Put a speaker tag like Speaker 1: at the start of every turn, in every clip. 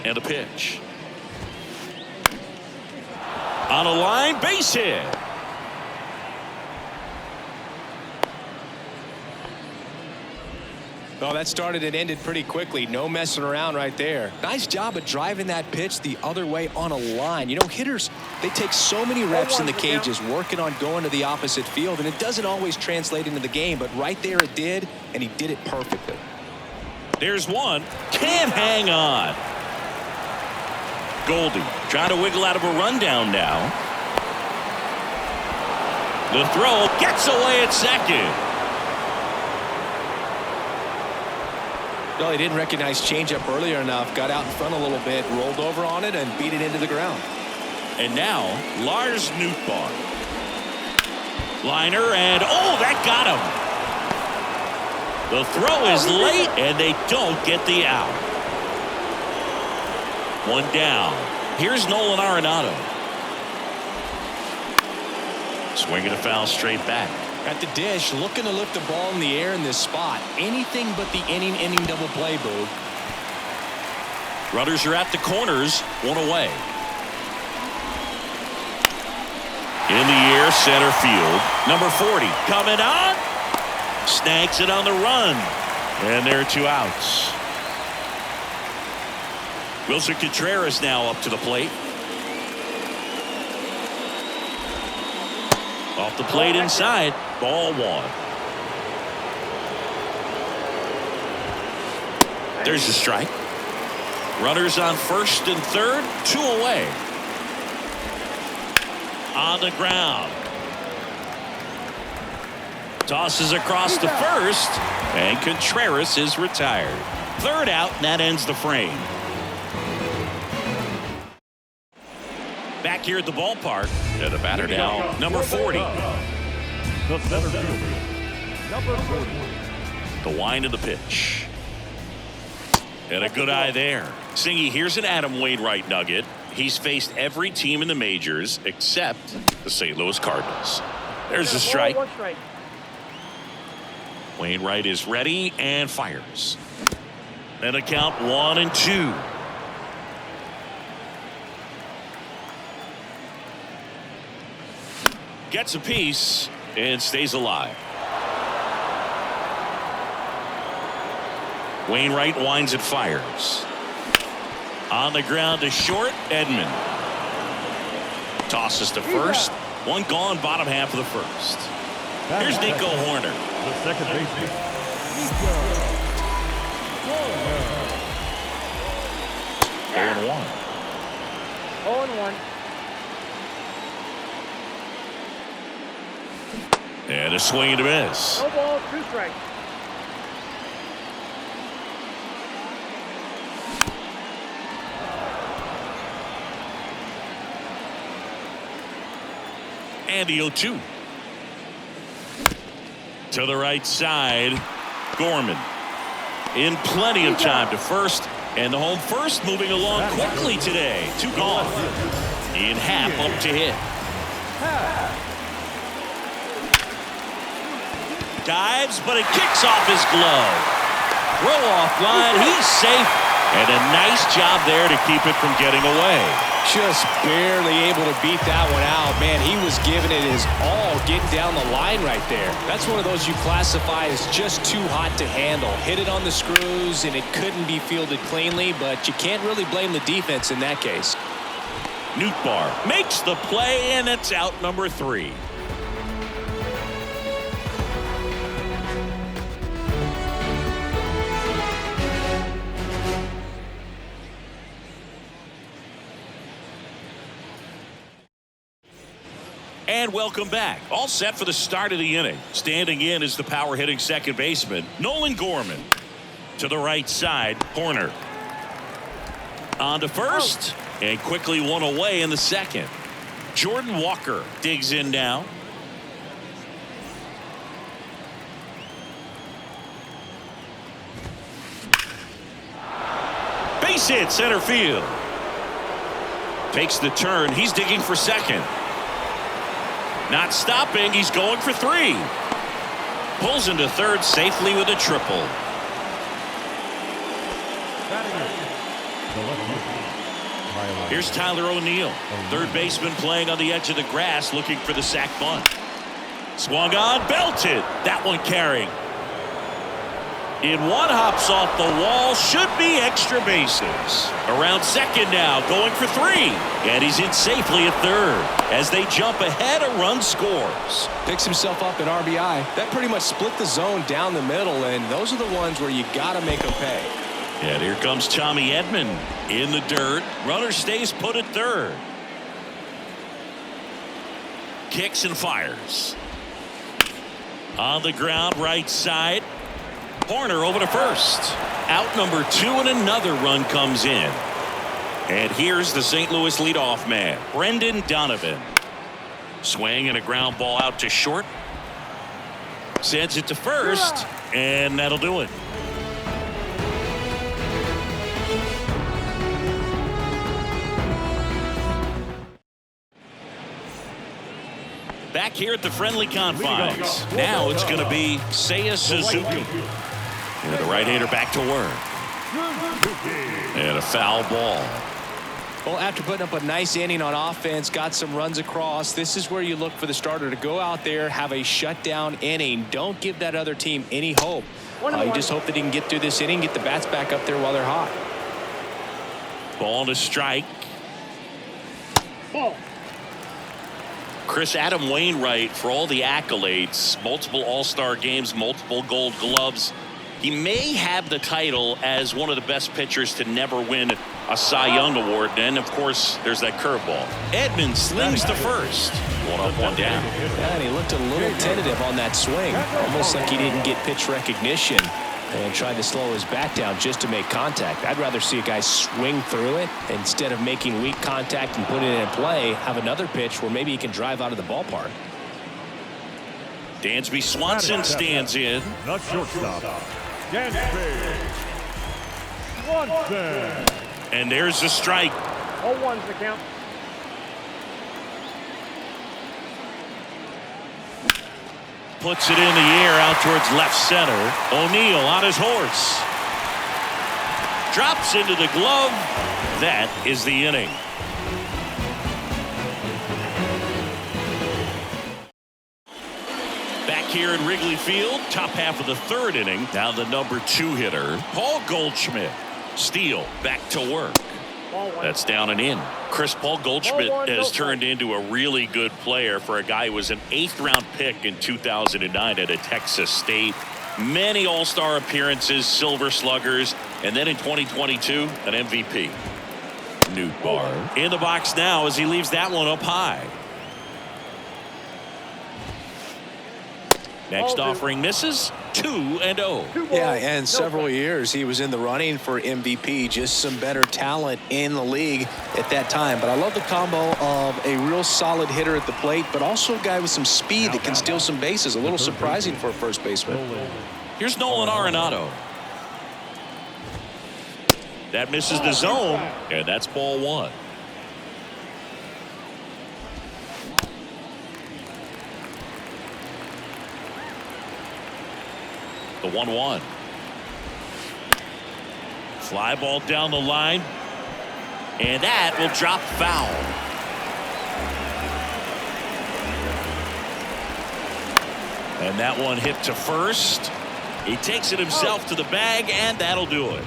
Speaker 1: And a pitch. On a line, base hit.
Speaker 2: Well, that started and ended pretty quickly. No messing around right there. Nice job of driving that pitch the other way on a line. You know, hitters, they take so many reps in the cages working on going to the opposite field, and it doesn't always translate into the game, but right there it did, and he did it perfectly.
Speaker 1: There's one. Can't hang on. Goldie trying to wiggle out of a rundown now. The throw gets away at second.
Speaker 2: Well, he didn't recognize changeup earlier enough, got out in front a little bit, rolled over on it, and beat it into the ground.
Speaker 1: And now, Lars Nootbaar. Liner, and oh, that got him. The throw is late, and they don't get the out. One down. Here's Nolan Arenado. Swinging a foul straight back.
Speaker 2: At the dish, looking to lift the ball in the air in this spot. Anything but the inning double play, Boo.
Speaker 1: Runners are at the corners, one away. In the air, center field. Number 40 coming on. Snakes it on the run. And there are 2 outs. Wilson Contreras now up to the plate. Off the plate inside. Ball 1. There's a strike. Runners on first and third, 2 away. On the ground. Tosses across to first, and Contreras is retired. 3rd out, and that ends the frame. Back here at the ballpark, and the batter now, number 40.
Speaker 3: The center fielder, number 40.
Speaker 1: The wind of the pitch. And a good eye there. Singy, here's an Adam Wainwright nugget. He's faced every team in the majors except the St. Louis Cardinals. There's a strike. Wainwright is ready and fires. And a count 1-2. Gets a piece and stays alive. Wainwright winds and fires. On the ground to short, Edman. Tosses to first. One gone, bottom half of the first. Here's Nico Horner.
Speaker 3: The second baseman, Nico Horner.
Speaker 1: 0-1.
Speaker 4: 0-1.
Speaker 1: And a swing and a miss.
Speaker 4: No ball, 2 strikes.
Speaker 1: And the 0-2. To the right side, Gorman. In plenty of time to first, and the home first moving along quickly today. 2 gone. In half up to hit. Dives, but it kicks off his glove. Throw off line, he's safe, and a nice job there to keep it from getting away.
Speaker 2: Just barely able to beat that one out. Man, he was giving it his all getting down the line right there. That's one of those you classify as just too hot to handle. Hit it on the screws, and it couldn't be fielded cleanly, but you can't really blame the defense in that case.
Speaker 1: Nootbaar makes the play, and it's out number 3. And welcome back. All set for the start of the inning. Standing in is the power hitting second baseman, Nolan Gorman. To the right side, Horner. On to first, and quickly one away in the second. Jordan Walker digs in now. Base hit center field. Takes the turn. He's digging for second. Not stopping. He's going for 3. Pulls into third safely with a triple. Here's Tyler O'Neill, third baseman playing on the edge of the grass, looking for the sac bunt. Swung on, belted. That one carrying. In one, hops off the wall, should be extra bases. Around second now, going for 3. And he's in safely at third. As they jump ahead, a run scores.
Speaker 2: Picks himself up at RBI. That pretty much split the zone down the middle, and those are the ones where you got to make them pay.
Speaker 1: And here comes Tommy Edman in the dirt. Runner stays put at third. Kicks and fires. On the ground, right side. Horner over to first. Out number 2, and another run comes in. And here's the St. Louis leadoff man, Brendan Donovan. Swing and a ground ball out to short. Sends it to first, and that'll do it. Back here at the friendly confines. Now it's going to be Seiya Suzuki. And the right-hander back to work. And a foul ball.
Speaker 2: Well, after putting up a nice inning on offense, got some runs across, this is where you look for the starter to go out there, have a shutdown inning. Don't give that other team any hope. You just hope that he can get through this inning, get the bats back up there while they're hot.
Speaker 1: Ball to strike.
Speaker 3: Ball.
Speaker 1: Chris, Adam Wainwright, for all the accolades, multiple All-Star games, multiple Gold Gloves, he may have the title as one of the best pitchers to never win a Cy Young Award. And, of course, there's that curveball. Edman slings to first. 1 up, 1 down.
Speaker 2: Yeah, and he looked a little tentative on that swing, almost like he didn't get pitch recognition and tried to slow his bat down just to make contact. I'd rather see a guy swing through it instead of making weak contact and put it in play, have another pitch where maybe he can drive out of the ballpark.
Speaker 1: Dansby Swanson stands in.
Speaker 3: The shortstop, Dansby Swanson.
Speaker 1: And there's the strike.
Speaker 3: 0-1's the count.
Speaker 1: Puts it in the air out towards left center. O'Neill on his horse. Drops into the glove. That is the inning. Back here in Wrigley Field, top half of the 3rd inning. Now the number 2 hitter, Paul Goldschmidt. Steele back to work. That's down and in. Paul Goldschmidt has turned into a really good player for a guy who was an 8th-round pick in 2009 at a Texas State. Many All-Star appearances, Silver Sluggers, and then in 2022, an MVP. Nootbaar in the box now as he leaves that one up high. Next offering misses. 2-0.
Speaker 2: Yeah, and several years he was in the running for MVP. Just some better talent in the league at that time. But I love the combo of a real solid hitter at the plate, but also a guy with some speed that can steal some bases. A little surprising for a first baseman.
Speaker 1: Here's Nolan Arenado. That misses the zone, and that's ball 1. The 1-1. Fly ball down the line. And that will drop foul. And that one hit to first. He takes it himself to the bag, and that'll do it.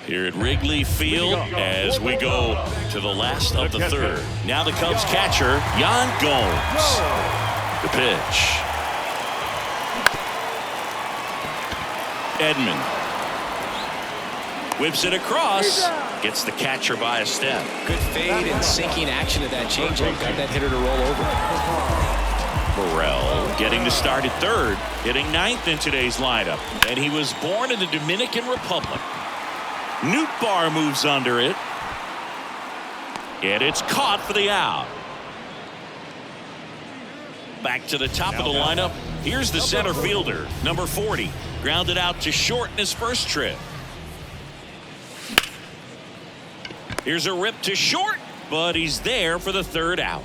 Speaker 1: Here at Wrigley Field as we go to the last of the 3rd. Now the Cubs catcher, Yan Gomes. The pitch. Edman whips it across. Gets the catcher by a step.
Speaker 2: Good fade and sinking action of that changeup. Got that hitter to roll over.
Speaker 1: Burrell getting the start at 3rd. Hitting 9th in today's lineup. And he was born in the Dominican Republic. Nootbaar moves under it. And it's caught for the out. Back to the top of the lineup. Here's the center fielder, number 40. Grounded out to short in his first trip. Here's a rip to short. but he's there for the third out.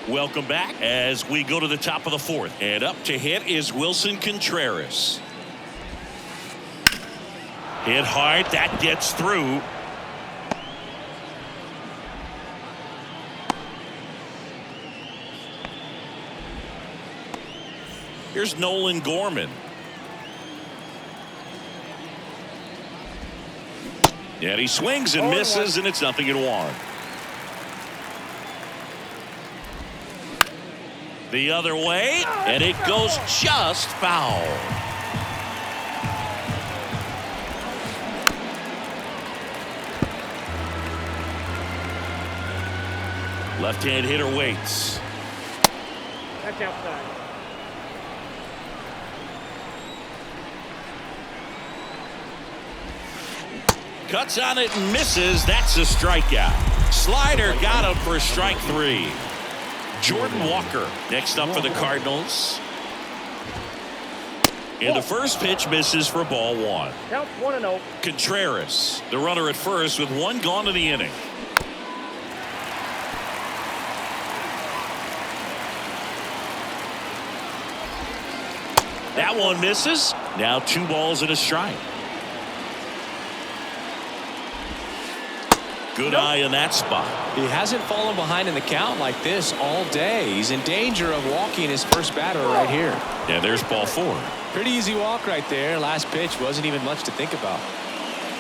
Speaker 1: Welcome back as we go to the top of the fourth. And up to hit is Wilson Contreras. Hit hard. That gets through. Here's Nolan Gorman. And he swings and misses, and it's 0-1. The other way, and it goes just foul. Left-hand hitter waits.
Speaker 3: That's outside.
Speaker 1: Cuts on it and misses. That's a strikeout. Slider got him for strike 3. Jordan Walker next up for the Cardinals. And the first pitch misses for ball 1.
Speaker 3: Count 1-0.
Speaker 1: Contreras, the runner at first with 1 gone in the inning. That one misses. Now 2 balls and a strike. Good eye in that spot.
Speaker 2: He hasn't fallen behind in the count like this all day. He's in danger of walking his first batter right here.
Speaker 1: Yeah, there's ball 4.
Speaker 2: Pretty easy walk right there. Last pitch wasn't even much to think about.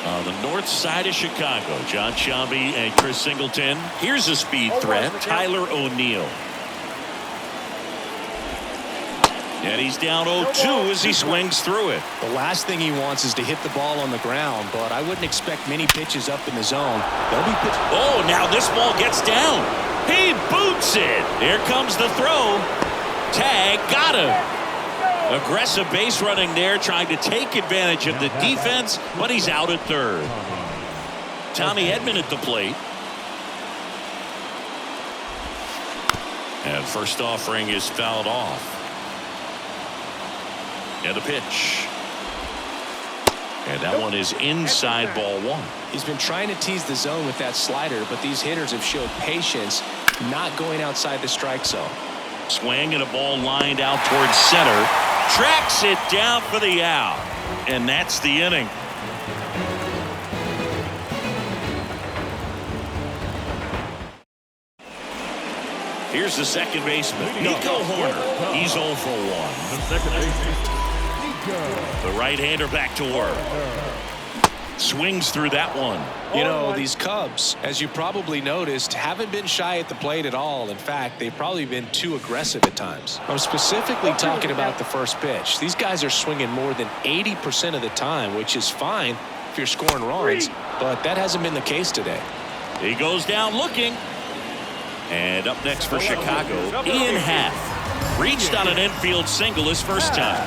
Speaker 1: On the north side of Chicago, John Sciambi and Chris Singleton. Here's a speed threat, Tyler O'Neill. And he's down 0-2 as he swings through it.
Speaker 2: The last thing he wants is to hit the ball on the ground, but I wouldn't expect many pitches up in the zone. They'll be pitched.
Speaker 1: Oh, now this ball gets down. He boots it. Here comes the throw. Tag, got him. Aggressive base running there, trying to take advantage of the defense, but he's out at third. Tommy Edman at the plate. And first offering is fouled off. And the pitch. And that one is inside ball 1.
Speaker 2: He's been trying to tease the zone with that slider, but these hitters have showed patience, not going outside the strike zone.
Speaker 1: Swing and a ball lined out towards center. Tracks it down for the out. And that's the inning. Here's the second baseman, Nico Horner. He's 0 for 1.
Speaker 3: The second baseman,
Speaker 1: The right-hander back to work. Swings through that one.
Speaker 2: You know, these Cubs, as you probably noticed, haven't been shy at the plate at all. In fact, they've probably been too aggressive at times. I'm specifically talking about the first pitch. These guys are swinging more than 80% of the time, which is fine if you're scoring runs, but that hasn't been the case today.
Speaker 1: He goes down looking. And up next for Chicago, Ian Happ. Reached on an infield single his first time.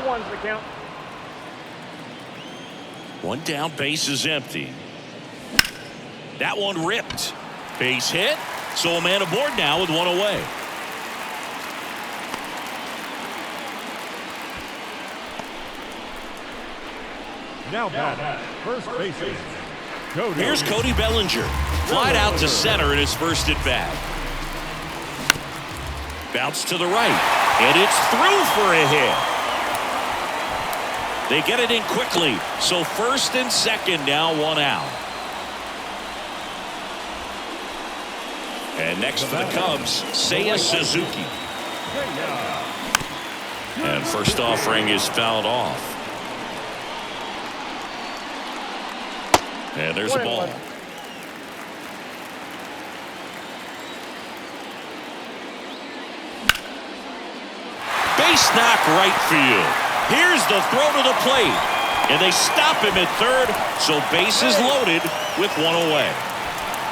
Speaker 3: One's the count.
Speaker 1: 1 down, base is empty. That one ripped. Base hit. So a man aboard now with 1 away.
Speaker 3: Now back, first baseman.
Speaker 1: Here's Cody Bellinger. Flied out to center in his first at bat. Bounce to the right. And it's through for a hit. They get it in quickly. So first and second now, 1 out. And next for the Cubs, Seiya Suzuki. And first offering is fouled off. And there's a ball. Base knock right field. Here's the throw to the plate. And they stop him at third, so bases loaded with 1 away.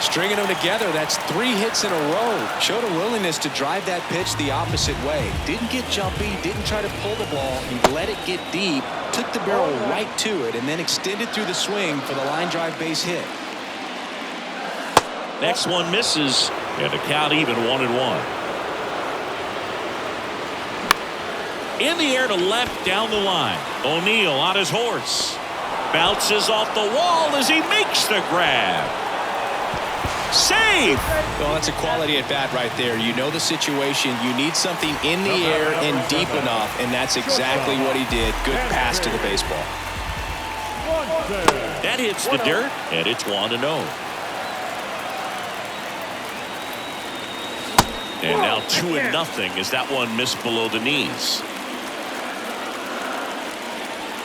Speaker 2: Stringing them together, that's 3 hits in a row. Showed a willingness to drive that pitch the opposite way. Didn't get jumpy, didn't try to pull the ball. He let it get deep, took the barrel right to it, and then extended through the swing for the line drive base hit.
Speaker 1: Next one misses. And the count even 1-1. In the air to left down the line. O'Neill on his horse. Bounces off the wall as he makes the grab. Save!
Speaker 2: Well, that's a quality at bat right there. You know the situation. You need something in the air and deep enough, and that's exactly what he did. Good pass to the baseball.
Speaker 1: That hits the dirt, and it's 1-0. And now 2-0 as that one missed below the knees.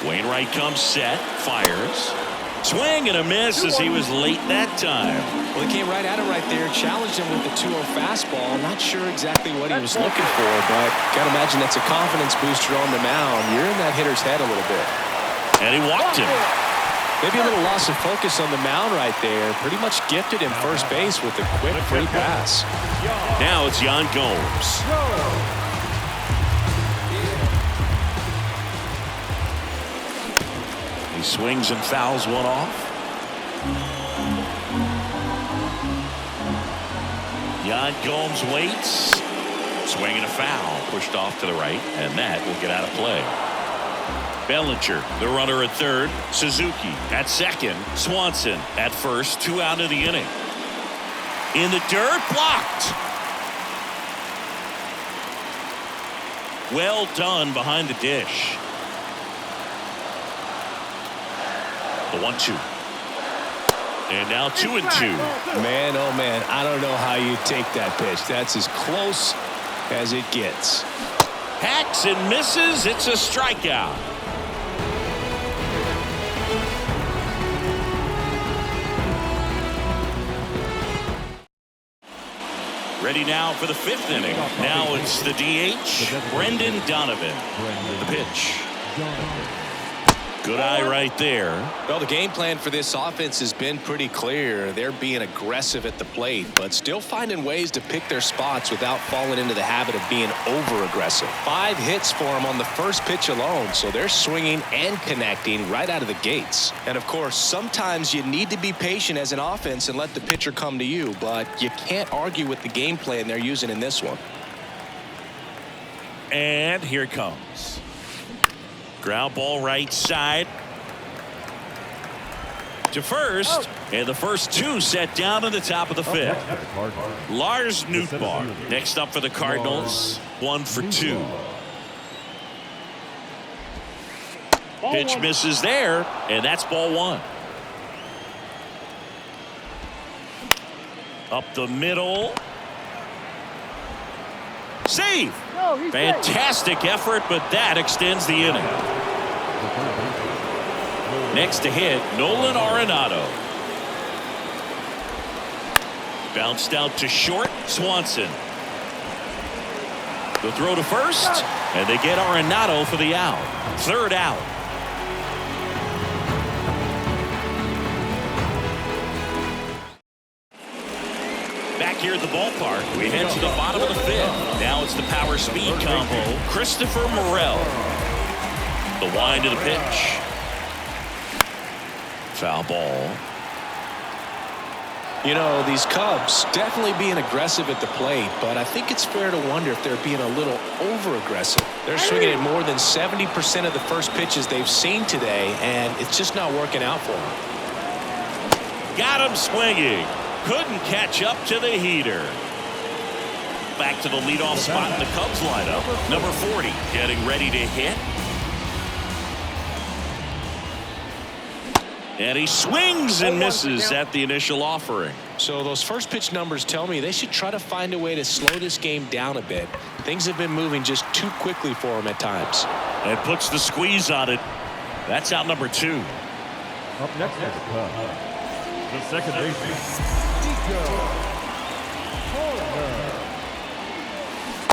Speaker 1: Wainwright comes set, fires. Swing and a miss as he was late that time.
Speaker 2: Well, he came right at him right there, challenged him with the 2-0 fastball. Not sure exactly what he was looking for, but gotta imagine that's a confidence booster on the mound. You're in that hitter's head a little bit.
Speaker 1: And he walked him.
Speaker 2: Maybe a little loss of focus on the mound right there. Pretty much gifted him first base with a quick free pass.
Speaker 1: Now it's Yan Gomes. He swings and fouls one off. Yan Gomes waits. Swing and a foul. Pushed off to the right, and that will get out of play. Bellinger, the runner at third. Suzuki at second. Swanson at first. 2 out of the inning. In the dirt, blocked. Well done behind the dish. The 1-2. And now 2-2.
Speaker 2: Man, oh man, I don't know how you take that pitch. That's as close as it gets.
Speaker 1: Hacks and misses. It's a strikeout. Ready now for the 5th inning. Now it's the DH, Brendan Donovan. The pitch. Good eye right there.
Speaker 2: Well, the game plan for this offense has been pretty clear. They're being aggressive at the plate, but still finding ways to pick their spots without falling into the habit of being over-aggressive. 5 hits for them on the first pitch alone, so they're swinging and connecting right out of the gates. And, of course, sometimes you need to be patient as an offense and let the pitcher come to you, but you can't argue with the game plan they're using in this one.
Speaker 1: And here it comes. Ground ball right side to first, and the first 2 set down in the top of the 5th. Lars Nootbaar next up for the Cardinals. 1 for 2. Pitch misses there, and that's ball 1. Up the middle. Save. Fantastic effort, but that extends the inning. Next to hit, Nolan Arenado. Bounced out to short, Swanson. The throw to first, and they get Arenado for the out. 3rd out. Back here at the ballpark, we head to the bottom of the 5th. Now it's the power speed combo. Christopher Morel. The wind of the pitch. Foul ball.
Speaker 2: You know, these Cubs definitely being aggressive at the plate, but I think it's fair to wonder if they're being a little over-aggressive. They're swinging at more than 70% of the first pitches they've seen today, and it's just not working out for them.
Speaker 1: Got him swinging. Couldn't catch up to the heater. Back to the leadoff spot in the Cubs lineup. Number 40 getting ready to hit. And he swings and misses at the initial offering.
Speaker 2: So those first pitch numbers tell me they should try to find a way to slow this game down a bit. Things have been moving just too quickly for them at times.
Speaker 1: And puts the squeeze on it. That's out number 2.
Speaker 3: Up next is the second baseman,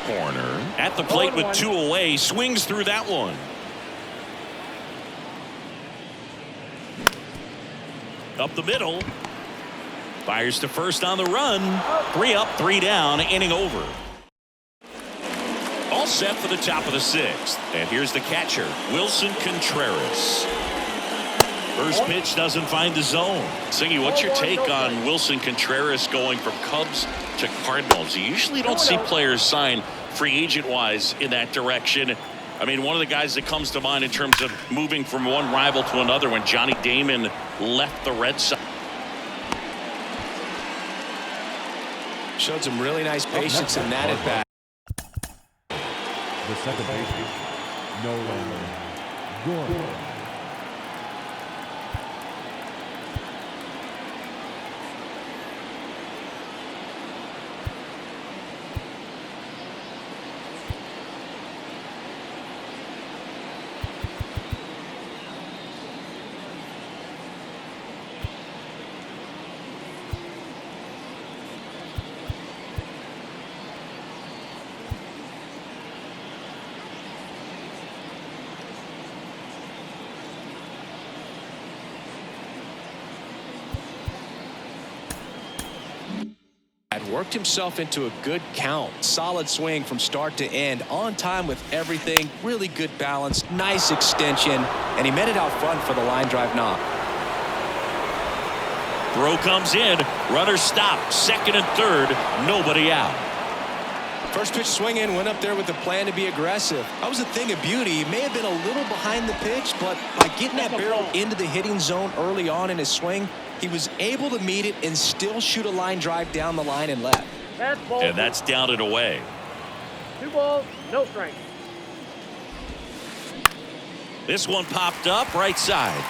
Speaker 1: Corner at the plate with 2 away. Swings through that one. Up the middle. Fires to first on the run. 3 up, 3 down. Inning over. All set for the top of the 6th. And here's the catcher, Wilson Contreras. First pitch doesn't find the zone. Singy, what's your take on Wilson Contreras going from Cubs to Cardinals. You usually don't see players sign free agent-wise in that direction. I mean, one of the guys that comes to mind in terms of moving from one rival to another when Johnny Damon left the Red Sox.
Speaker 2: Showed some really nice patience in that at bat.
Speaker 3: The second baseman, Nolan Gorman.
Speaker 2: Worked himself into a good count. Solid swing from start to end. On time with everything. Really good balance. Nice extension. And he met it out front for the line drive knock.
Speaker 1: Throw comes in. Runner stopped. Second and third. Nobody out.
Speaker 2: First pitch swing in. Went up there with the plan to be aggressive. That was a thing of beauty. He may have been a little behind the pitch, but by getting that barrel into the hitting zone early on in his swing, he was able to meet it and still shoot a line drive down the line and left.
Speaker 1: And that's down and away.
Speaker 4: 2 balls, no strikes.
Speaker 1: This one popped up right side.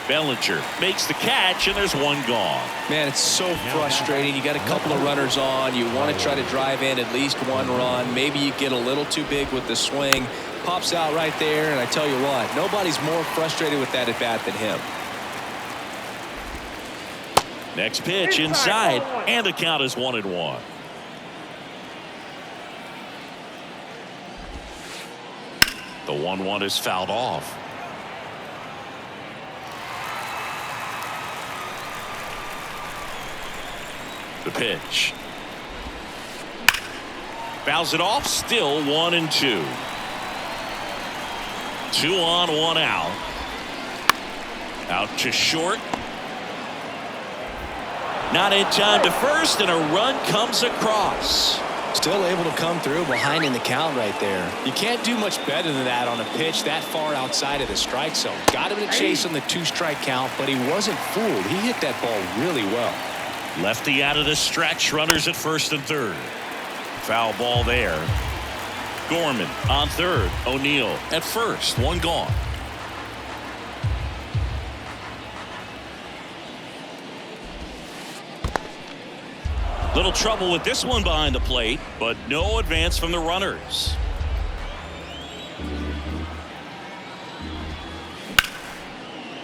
Speaker 1: Bellinger makes the catch, and there's one gone.
Speaker 2: Man, it's so frustrating. You got a couple of runners on. You want to try to drive in at least one run. Maybe you get a little too big with the swing. Pops out right there, and I tell you what, nobody's more frustrated with that at bat than him.
Speaker 1: Next pitch inside, and the count is 1-1. The 1-1 is fouled off. The pitch. Fouls it off, still 1-2. 2 on, 1 out. Out to short. Not in time to first, and a run comes across.
Speaker 2: Still able to come through behind in the count right there. You can't do much better than that on a pitch that far outside of the strike zone. Got him to chase on the 2-strike count, but he wasn't fooled. He hit that ball really well.
Speaker 1: Lefty out of the stretch. Runners at first and third. Foul ball there. Gorman on third. O'Neill at first. One gone. Little trouble with this one behind the plate, but no advance from the runners.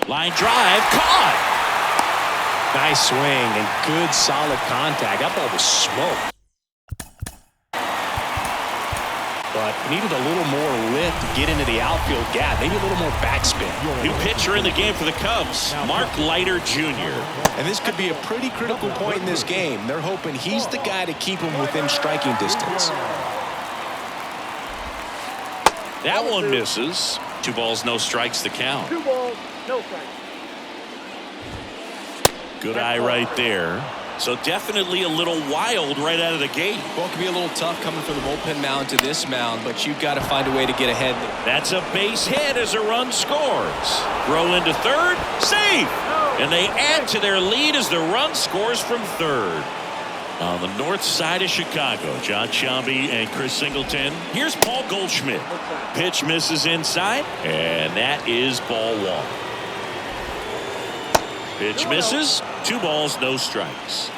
Speaker 1: Line drive caught.
Speaker 2: Nice swing and good solid contact. That ball was smoked. But needed a little more lift to get into the outfield gap. Maybe a little more backspin.
Speaker 1: New pitcher in the game for the Cubs, Mark Leiter Jr.
Speaker 2: And this could be a pretty critical point in this game. They're hoping he's the guy to keep him within striking distance.
Speaker 1: That one misses. 2 balls, no strikes to count.
Speaker 4: 2 balls, no strikes.
Speaker 1: Good eye right there. So definitely a little wild right out of the gate.
Speaker 2: Well, it can be a little tough coming from the bullpen mound to this mound, but you've got to find a way to get ahead.
Speaker 1: That's a base hit as a run scores. Throw into third, safe. And they add to their lead as the run scores from third. On the north side of Chicago, John Sciambi and Chris Singleton. Here's Paul Goldschmidt. Pitch misses inside, and that is ball 1. Pitch misses. 2 balls, no strikes.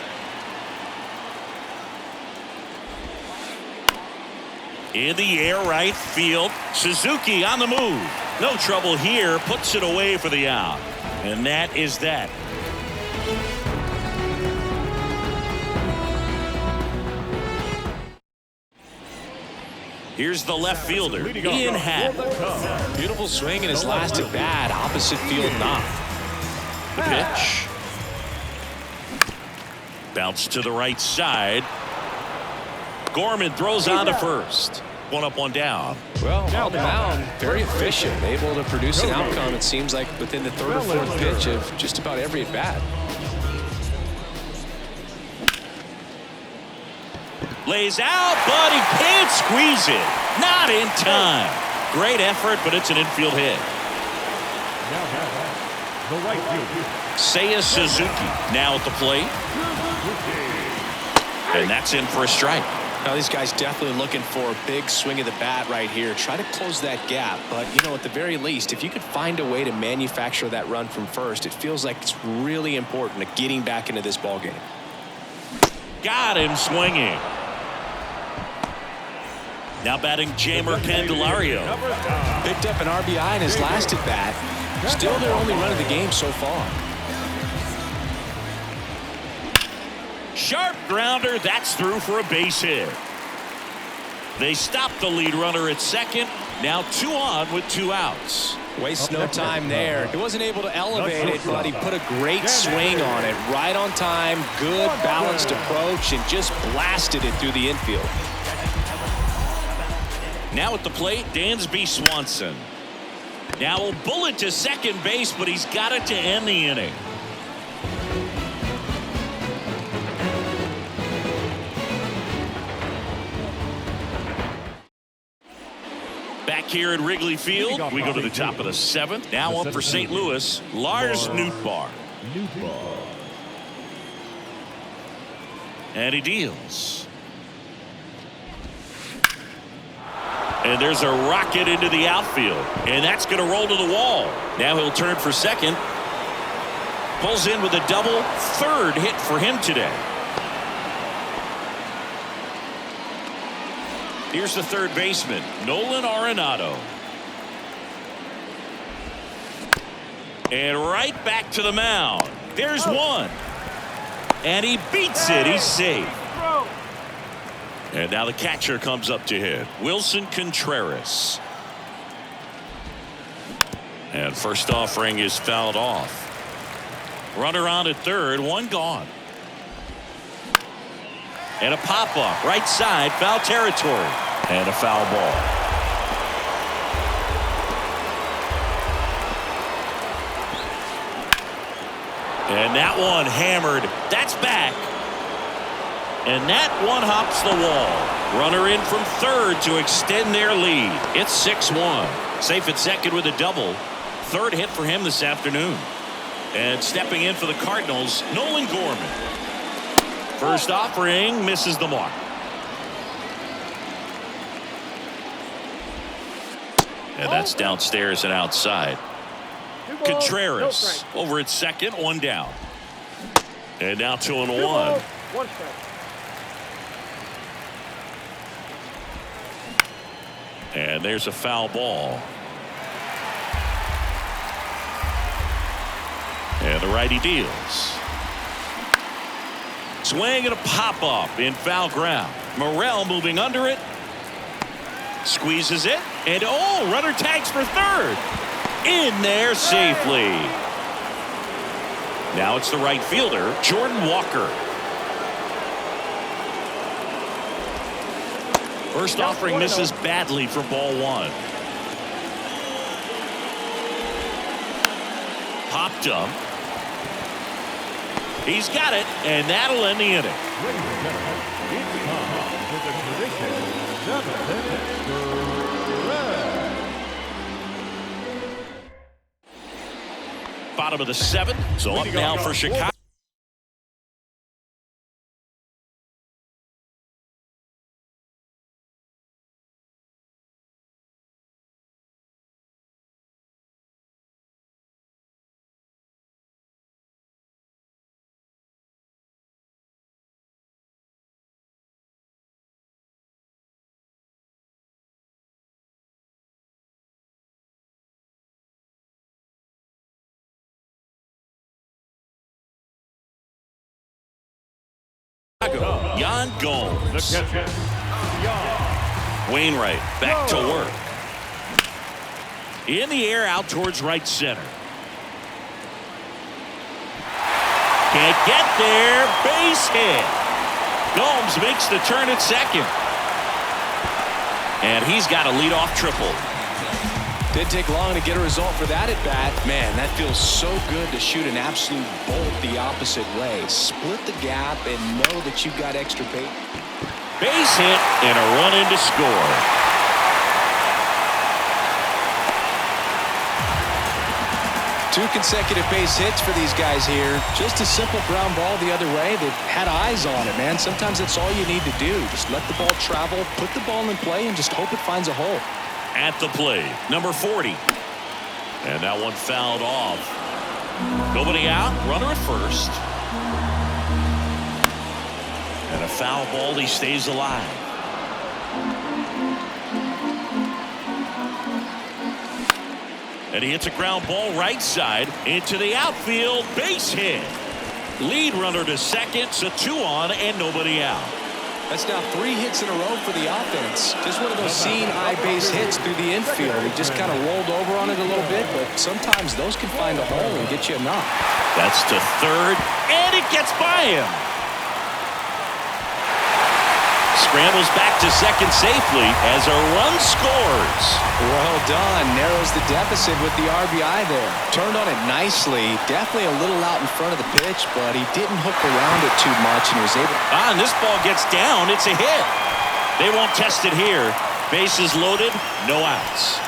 Speaker 1: In the air, right field. Suzuki on the move. No trouble here. Puts it away for the out. And that is that. Here's the left fielder, Ian Happ.
Speaker 2: Beautiful swing in his last at bat. Opposite field knock.
Speaker 1: The pitch. Bounce to the right side. Gorman throws on to first. 1 up, 1 down.
Speaker 2: Well, on the mound, very efficient. Able to produce an outcome, it seems like, within the 3rd or 4th pitch of just about every at bat.
Speaker 1: Lays out, but he can't squeeze it. Not in time. Great effort, but it's an infield hit.
Speaker 3: Now the right field.
Speaker 1: Seiya Suzuki now at the plate. And that's in for a strike.
Speaker 2: Now these guys definitely looking for a big swing of the bat right here. Try to close that gap. But, you know, at the very least, if you could find a way to manufacture that run from first, it feels like it's really important to getting back into this ball game.
Speaker 1: Got him swinging. Now batting Jamer Candelario.
Speaker 2: Picked up an RBI in his last at bat. Still their only run of the game so far.
Speaker 1: Sharp grounder. That's through for a base hit. They stop the lead runner at second. Now 2 on with 2 outs.
Speaker 2: Wastes no time there. He wasn't able to elevate it, but he put a great swing on it. Right on time. Good balanced approach and just blasted it through the infield.
Speaker 1: Now at the plate, Dansby Swanson. Now a bullet to second base, but he's got it to end the inning. Back here at Wrigley Field, we go to the top of the 7th. Now up for St. Louis, Lars Nootbaar. And he deals. And there's a rocket into the outfield. And that's going to roll to the wall. Now he'll turn for second. Pulls in with a double. 3rd hit for him today. Here's the 3rd baseman, Nolan Arenado. And right back to the mound. There's one. And he beats it. He's safe. And now the catcher comes up to hit, Wilson Contreras. And first offering is fouled off. Runner on at 3rd, 1 gone. And a pop-up, right side, foul territory. And a foul ball. And that one hammered. That's back. And that one hops the wall. Runner in from 3rd to extend their lead. It's 6-1. Safe at second with a double. 3rd hit for him this afternoon. And stepping in for the Cardinals, Nolan Gorman. First offering misses the mark. And that's downstairs and outside. Contreras over at second, 1 down. And now 2-1.
Speaker 4: 1 strike.
Speaker 1: And there's a foul ball. And the righty deals. Swing and a pop-up in foul ground. Morel moving under it. Squeezes it. And runner tags for 3rd. In there safely. Now it's the right fielder, Jordan Walker. First offering misses badly for ball 1. Popped up. He's got it, and that'll end the inning.
Speaker 3: Ladies and gentlemen, it's time for the traditional 7th.
Speaker 1: Bottom of the 7th, so up now for Chicago. Yan Gomes. Wainwright back to work. In the air out towards right center. Can't get there. Base hit. Gomes makes the turn at second. And he's got a leadoff triple.
Speaker 2: Didn't take long to get a result for that at bat. Man, that feels so good to shoot an absolute bolt the opposite way. Split the gap and know that you've got extra bait.
Speaker 1: Base hit and a run in to score.
Speaker 2: Two consecutive base hits for these guys here. Just a simple ground ball the other way. They've had eyes on it, man. Sometimes that's all you need to do. Just let the ball travel, put the ball in play, and just hope it finds a hole.
Speaker 1: At the plate, number 40. And that one fouled off. Nobody out, runner at first. And a foul ball, he stays alive. And he hits a ground ball right side into the outfield, base hit. Lead runner to second, so 2 on and nobody out.
Speaker 2: That's now 3 hits in a row for the offense. Just one of those seeing eye base hits through the infield. He just kind of rolled over on it a little bit, but sometimes those can find a hole and get you a knock.
Speaker 1: That's to third, and it gets by him. Scrambles back to second safely as a run scores.
Speaker 2: Well done. Narrows the deficit with the RBI there. Turned on it nicely. Definitely a little out in front of the pitch, but he didn't hook around it too much and was able.
Speaker 1: And this ball gets down. It's a hit. They won't test it here. Bases loaded, no outs.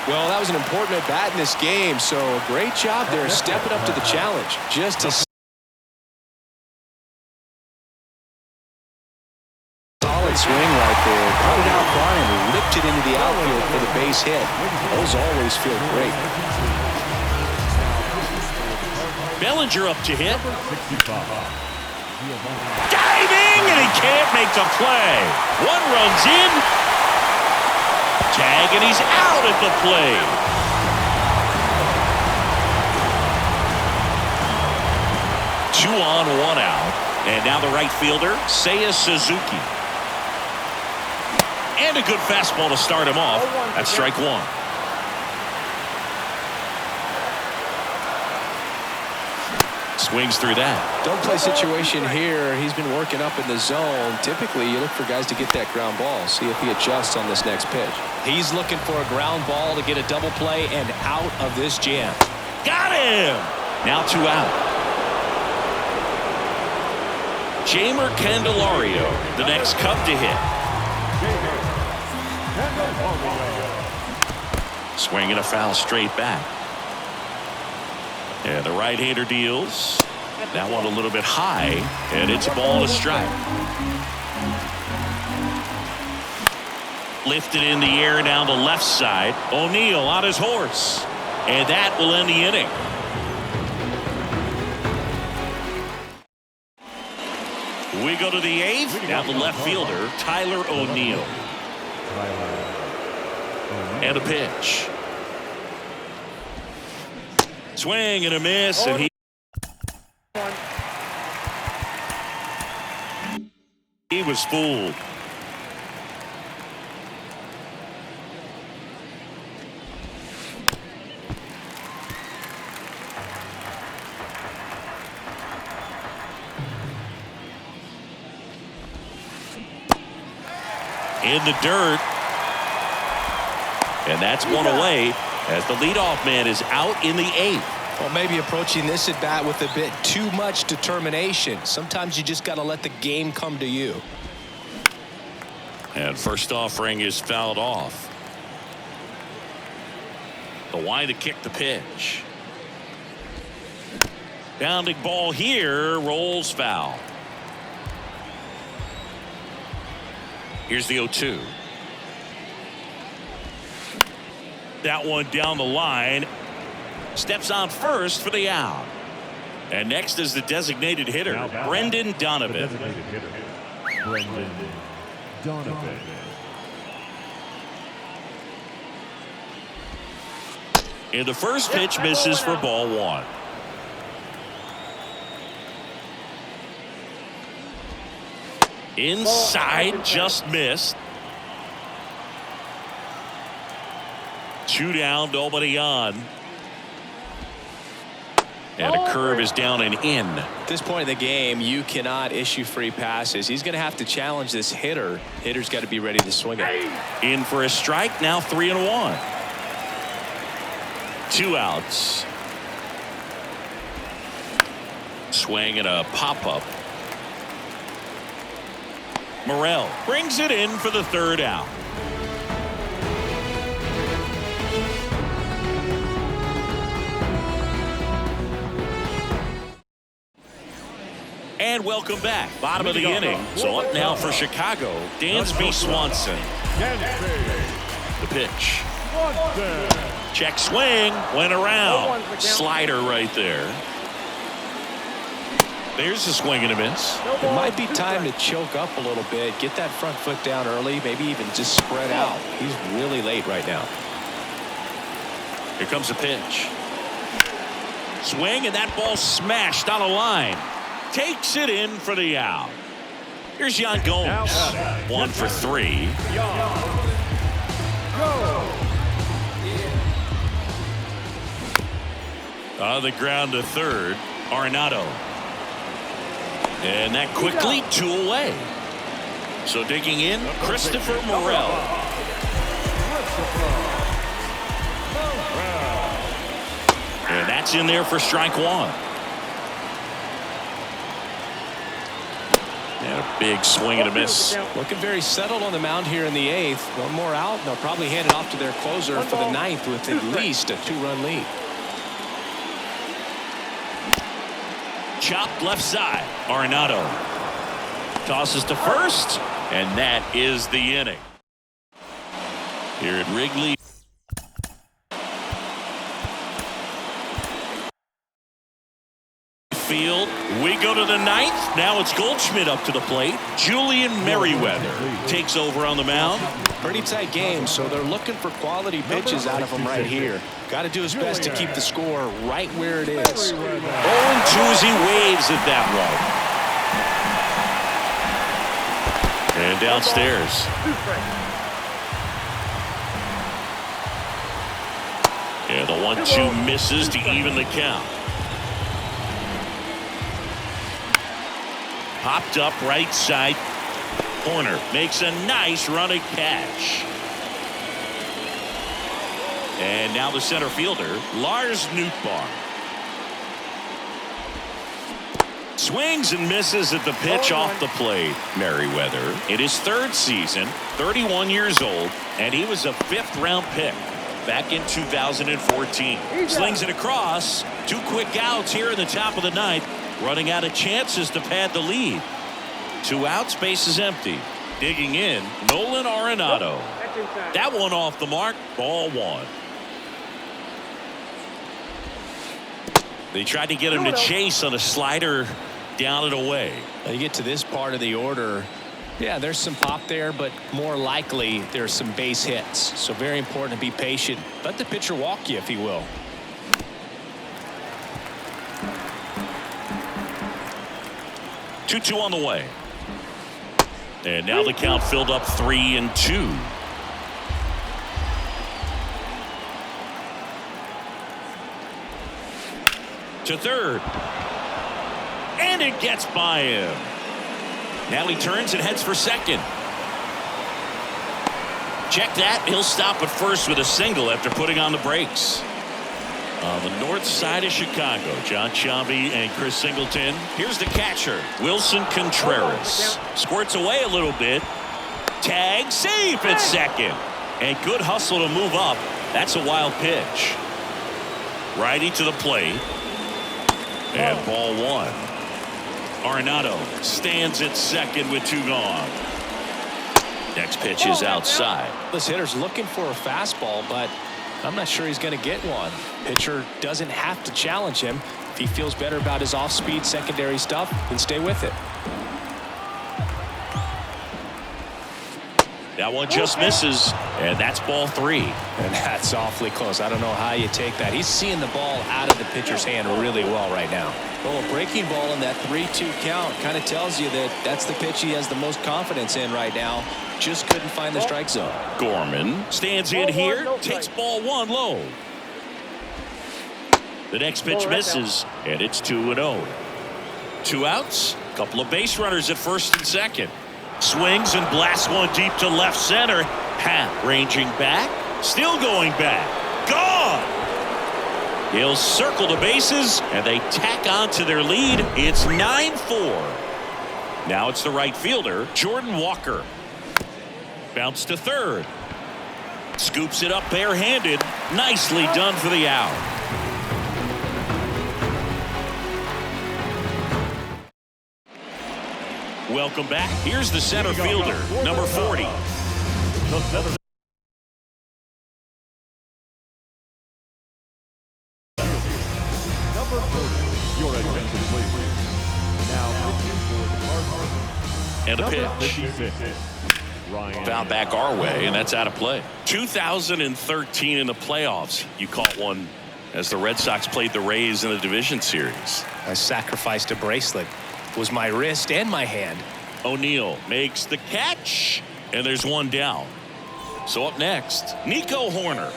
Speaker 2: Well, that was an important at bat in this game, so a great job there stepping up to the challenge. Just a swing right there. Cut it out far and ripped it into the outfield for the base hit. Those always feel great.
Speaker 1: Bellinger up to hit. Diving, and he can't make the play. One runs in. Tag, and he's out at the plate. Two on, 1 out. And now the right fielder, Seiya Suzuki. And a good fastball to start him off. That's strike 1. Swings through that.
Speaker 2: Don't play situation here. He's been working up in the zone. Typically, you look for guys to get that ground ball. See if he adjusts on this next pitch.
Speaker 5: He's looking for a ground ball to get a double play and out of this jam.
Speaker 1: Got him! Now 2 out. Jamer Candelario, the next Cub to hit. Swinging a foul straight back. And the right-hander deals. That one a little bit high, and it's a ball to strike. Lifted in the air down the left side. O'Neill on his horse. And that will end the inning. We go to the 8th. Now the left fielder, Tyler O'Neill. And a pitch. Swing and a miss, and he was fooled. In the dirt. And that's one away as the leadoff man is out in the 8th.
Speaker 2: Well, maybe approaching this at bat with a bit too much determination. Sometimes you just got to let the game come to you.
Speaker 1: And first offering is fouled off. The wide to kick the pitch. Bounding ball here, rolls foul. Here's the 0-2. That one down the line. Steps on first for the out. And next is the designated hitter, Brendan Donovan.
Speaker 3: Brendan Donovan.
Speaker 1: And the first pitch misses for ball 1. Inside, just missed. 2 down, nobody on. And a curve is down and in.
Speaker 2: At this point in the game, you cannot issue free passes. He's going to have to challenge this hitter. Hitter's got to be ready to swing it.
Speaker 1: In for a strike, now 3-1. 2 outs. Swing and a pop-up. Morel brings it in for the 3rd out. And welcome back. Bottom of the inning. So up now for Chicago, Dansby Swanson. The pitch. Check swing. Went around. Slider right there. There's a swing and a miss.
Speaker 2: It might be time to choke up a little bit. Get that front foot down early. Maybe even just spread out. He's really late right now.
Speaker 1: Here comes a pitch. Swing, and that ball smashed on a line. Takes it in for the out. Here's Yan Gomes. 1 for 3. On the ground to 3rd. Arenado. And that quickly 2 away. So digging in, Christopher Morel. And that's in there for strike 1. And a big swing and a miss.
Speaker 2: Looking very settled on the mound here in the 8th. One more out, and they'll probably hand it off to their closer for the 9th with at least a 2-run lead.
Speaker 1: Chopped left side. Arenado tosses to first, and that is the inning. Here at Wrigley Field, we go to the 9th. Now it's Goldschmidt up to the plate. Julian Merriweather takes over on the mound.
Speaker 2: Pretty tight game, so they're looking for quality pitches out of him right here. Got to do his best to keep the score right where it is.
Speaker 1: 0-2 as he waves at that one. And downstairs. Yeah, the 1-2 misses to even the count. Popped up right side corner. Makes a nice running catch. And now the center fielder, Lars Nootbaar. Swings and misses at the pitch off the plate. Merriweather in his 3rd season, 31 years old, and he was a 5th-round pick back in 2014. Slings it across. 2 quick outs here in the top of the 9th. Running out of chances to pad the lead. 2 outs, base is empty. Digging in, Nolan Arenado. That one off the mark, ball 1. They tried to get him to chase on a slider down and away.
Speaker 2: Now you get to this part of the order. Yeah, there's some pop there, but more likely there's some base hits. So very important to be patient. Let the pitcher walk you if he will.
Speaker 1: 2-2 on the way. And now the count filled up 3-2. To 3rd. And it gets by him. Now he turns and heads for 2nd. Check that. He'll stop at first with a single after putting on the brakes. On the north side of Chicago, John Chambi and Chris Singleton. Here's the catcher, Wilson Contreras. Squirts away a little bit. Tag, safe at 2nd. And good hustle to move up. That's a wild pitch. Righty to the plate. And ball 1. Arenado stands at 2nd with 2 gone. Next pitch is outside.
Speaker 2: This hitter's looking for a fastball, but I'm not sure he's going to get one. Pitcher doesn't have to challenge him. If he feels better about his off-speed secondary stuff, then stay with it.
Speaker 1: That one just misses, and that's ball 3.
Speaker 2: And that's awfully close. I don't know how you take that. He's seeing the ball out of the pitcher's hand really well right now. Well, a breaking ball in that 3-2 count kind of tells you that that's the pitch he has the most confidence in right now. Just couldn't find the strike zone.
Speaker 1: Gorman stands in here, takes ball 1 low. The next pitch misses, and it's 2-0. 2 outs, couple of base runners at 1st and 2nd. Swings and blasts one deep to left center. Happ ranging back, still going back. Gone! He'll circle the bases, and they tack on to their lead. It's 9-4. Now it's the right fielder, Jordan Walker. Bounce to third. Scoops it up barehanded. Nicely done for the out. Welcome back. Here's the center fielder, number 40.
Speaker 3: The center. Number 40. Your attention, please. Now pitching for the Cardinals.
Speaker 1: And a
Speaker 3: Number
Speaker 1: pitch.
Speaker 3: 56. Ryan.
Speaker 1: Foul back our way, and that's out of play. 2013 in the playoffs. You caught one as the Red Sox played the Rays in the division series.
Speaker 2: I sacrificed a bracelet. It was my wrist and my hand.
Speaker 1: O'Neill makes the catch, and there's one down. So up next, Nico Horner.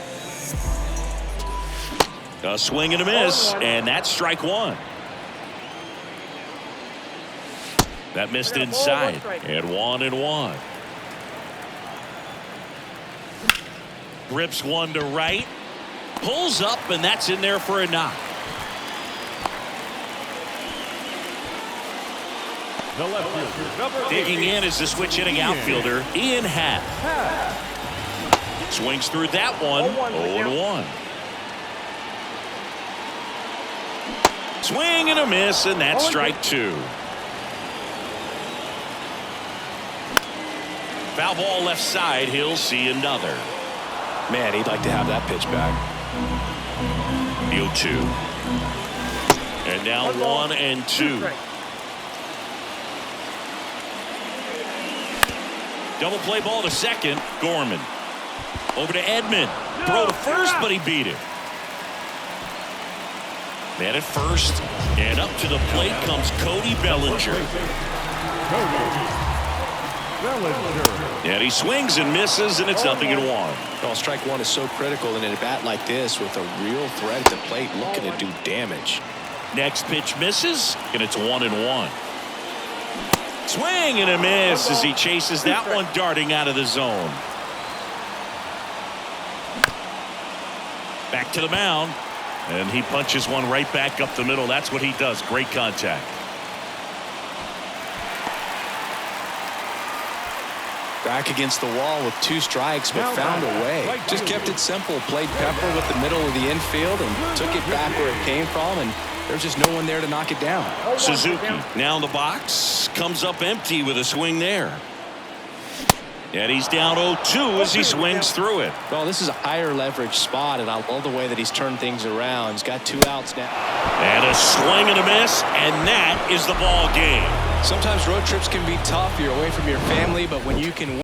Speaker 1: A swing and a miss, and that's strike one. That missed inside, and 1-1. Rips one to right, pulls up, and that's in there for a knock.
Speaker 3: The left fielder.
Speaker 1: Digging in is the switch hitting outfielder, Ian Happ. Swings through that one, 0-1. Swing and a miss, and that's strike two. Foul ball left side, he'll see another.
Speaker 2: Man, he'd like to have that pitch back.
Speaker 1: 0-2. And now 1-2. Double play ball to second. Gorman. Over to Edman. Throw to first, but he beat it. Man at first. And up to the plate comes Cody Bellinger. And he swings and misses, and it's 0-1.
Speaker 2: Well, strike one is so critical, and in a bat like this with a real threat at the plate looking to do damage.
Speaker 1: Next pitch misses, and it's 1-1. Swing and a miss as he chases that one darting out of the zone. Back to the mound, and he punches one right back up the middle. That's what he does. Great contact.
Speaker 2: Back against the wall with 2 strikes, but found a way. Just kept it simple. Played pepper with the middle of the infield and took it back where it came from, and there's just no one there to knock it down.
Speaker 1: Suzuki now in the box, comes up empty with a swing there. And he's down 0-2 as he swings through it.
Speaker 2: Well, this is a higher leverage spot, and I love the way that he's turned things around. He's got 2 outs now.
Speaker 1: And a swing and a miss, and that is the ball game.
Speaker 2: Sometimes road trips can be tough. You're away from your family, but when you can